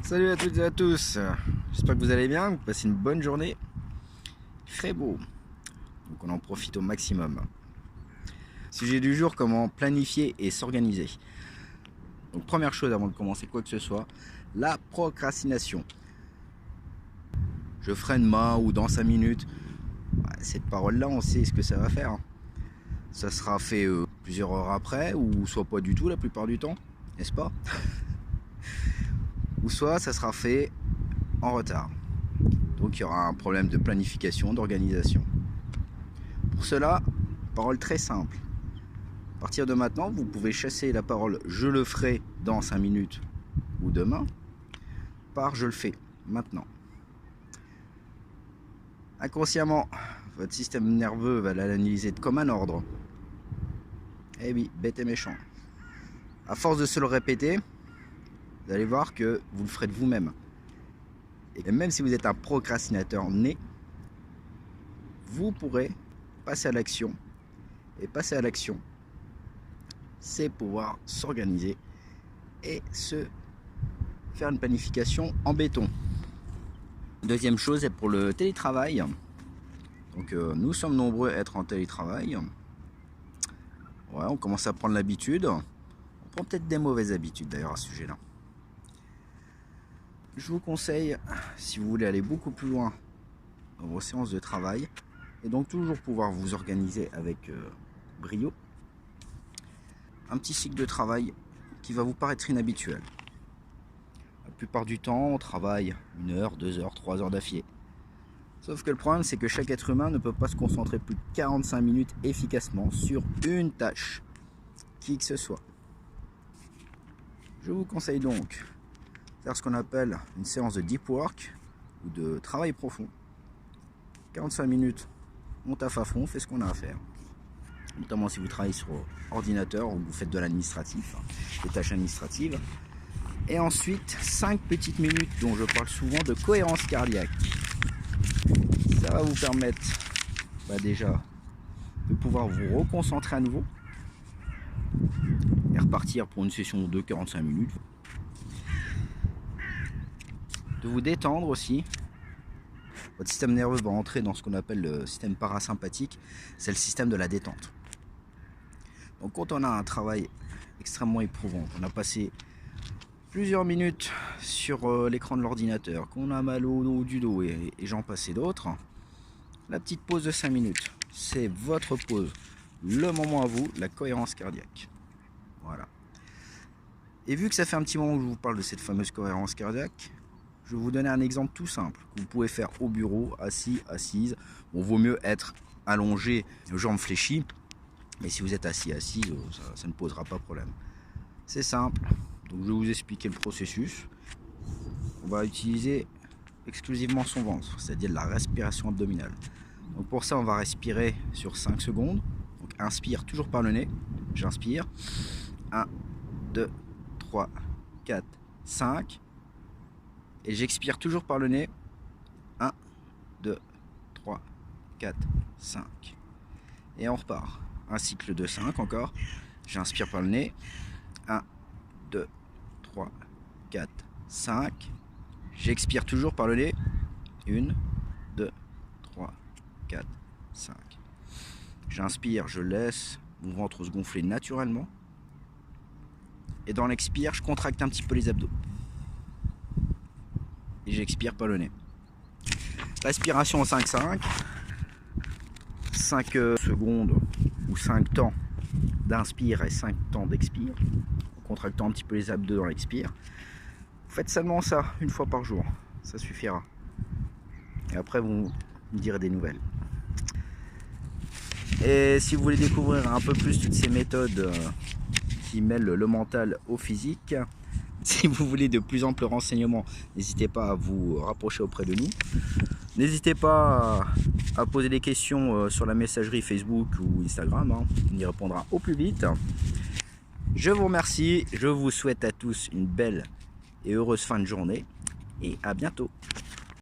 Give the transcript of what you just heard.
Salut à toutes et à tous, j'espère que vous allez bien, que vous passez une bonne journée. Il fait beau, donc on en profite au maximum. Sujet du jour, comment planifier et s'organiser. Donc première chose avant de commencer quoi que ce soit, la procrastination. Je ferai demain ou dans 5 minutes. Cette parole-là, on sait ce que ça va faire. Ça sera fait plusieurs heures après, ou soit pas du tout la plupart du temps, n'est-ce pas? Ou soit ça sera fait en retard. Donc il y aura un problème de planification, d'organisation. Pour cela, parole très simple. À partir de maintenant, vous pouvez chasser la parole « je le ferai dans 5 minutes » ou demain par « je le fais maintenant ». Inconsciemment, votre système nerveux va l'analyser comme un ordre. Eh oui, bête et méchant. À force de se le répéter, vous allez voir que vous le ferez de vous-même. Et même si vous êtes un procrastinateur né, vous pourrez passer à l'action. Et passer à l'action, c'est pouvoir s'organiser et se faire une planification en béton. Deuxième chose est pour le télétravail. Donc nous sommes nombreux à être en télétravail. Ouais, on commence à prendre l'habitude. On prend peut-être des mauvaises habitudes d'ailleurs à ce sujet-là. Je vous conseille, si vous voulez aller beaucoup plus loin dans vos séances de travail, et donc toujours pouvoir vous organiser avec brio, un petit cycle de travail qui va vous paraître inhabituel. La plupart du temps, on travaille 1 heure, 2 heures, 3 heures d'affilée. Sauf que le problème, c'est que chaque être humain ne peut pas se concentrer plus de 45 minutes efficacement sur une tâche, qui que ce soit. Je vous conseille donc de faire ce qu'on appelle une séance de deep work ou de travail profond. 45 minutes, on taffe à fond, on fait ce qu'on a à faire. Notamment si vous travaillez sur ordinateur ou vous faites de l'administratif, des tâches administratives. Et ensuite, 5 petites minutes dont je parle souvent de cohérence cardiaque. Ça va vous permettre déjà de pouvoir vous reconcentrer à nouveau et repartir pour une session de 45 minutes. De vous détendre aussi. Votre système nerveux va entrer dans ce qu'on appelle le système parasympathique, c'est le système de la détente. Donc quand on a un travail extrêmement éprouvant, qu'on a passé plusieurs minutes sur l'écran de l'ordinateur, qu'on a mal au dos du dos et j'en passe d'autres, la petite pause de 5 minutes, c'est votre pause, le moment à vous, la cohérence cardiaque. Voilà. Et vu que ça fait un petit moment que je vous parle de cette fameuse cohérence cardiaque, je vais vous donner un exemple tout simple que vous pouvez faire au bureau, assis, assise. Bon, vaut mieux être allongé, les jambes fléchies, mais si vous êtes assis, assise, ça ne posera pas de problème. C'est simple, donc je vais vous expliquer le processus. On va utiliser exclusivement son ventre, c'est-à-dire la respiration abdominale. Donc pour ça, on va respirer sur 5 secondes. Donc inspire toujours par le nez, j'inspire. 1, 2, 3, 4, 5. Et j'expire toujours par le nez. 1, 2, 3, 4, 5. Et on repart. Un cycle de 5 encore. J'inspire par le nez. 1, 2, 3, 4, 5. J'expire toujours par le nez. 1, 2, 3, 4, 5. J'inspire, je laisse mon ventre se gonfler naturellement. Et dans l'expire, je contracte un petit peu les abdos. Et j'expire par le nez. Respiration 5-5. 5 secondes ou 5 temps d'inspire et 5 temps d'expire. En contractant un petit peu les abdos dans l'expire. Vous faites seulement ça une fois par jour. Ça suffira. Et après, vous me direz des nouvelles. Et si vous voulez découvrir un peu plus toutes ces méthodes qui mêlent le mental au physique, si vous voulez de plus amples renseignements, n'hésitez pas à vous rapprocher auprès de nous. N'hésitez pas à poser des questions sur la messagerie Facebook ou Instagram. On y répondra au plus vite. Je vous remercie. Je vous souhaite à tous une belle et heureuse fin de journée. Et à bientôt.